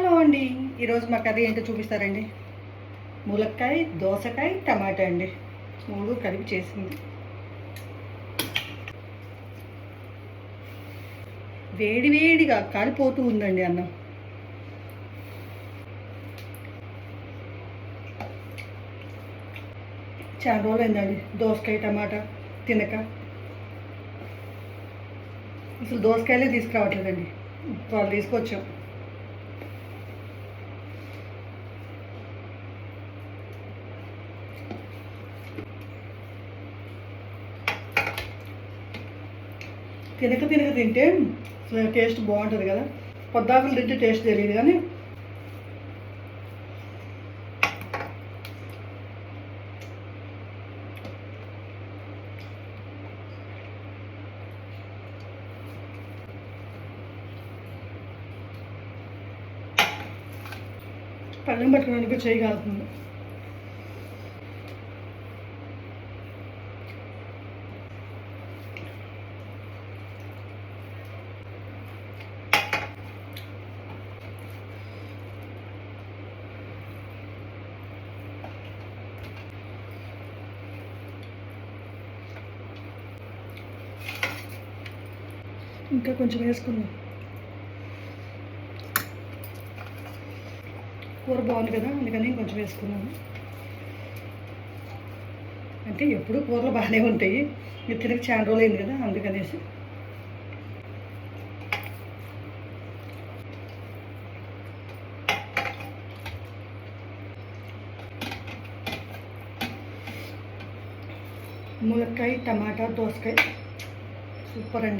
Hello అండి, ఈరోజు మా కర్రీ ఏంటో చూపిస్తారండి. ములక్కాయ, దోసకాయ, టమాటా అండి, మూడు కలిపి చేసింది. వేడి వేడిగా కాలిపోతూ ఉందండి అన్నం. చాలా రోజులు అయిందండి దోసకాయ టమాటా తినక. అసలు దోసకాయలే తీసుకురావట్లేదండి, వాళ్ళు తీసుకొచ్చాం. తినక తింటే టేస్ట్ బాగుంటుంది కదా. పొద్దాకులు తింటే టేస్ట్ తెలియదు కానీ పళ్ళెం పట్టుకోవడానికి చేయగలుగుతుంది. ఇంకా కొంచెం వేసుకుందాం. కూర బాగుంది కదా, అందుకని కొంచెం వేసుకున్నాను. అంటే ఎప్పుడు కూరలు బాగానే ఉంటాయి, మీరు తినక చాలా రోజులు అయింది కదా, అందుకనేసి. ములక్కాయ, టమాటా, దోసకాయ సూపర్ అండి.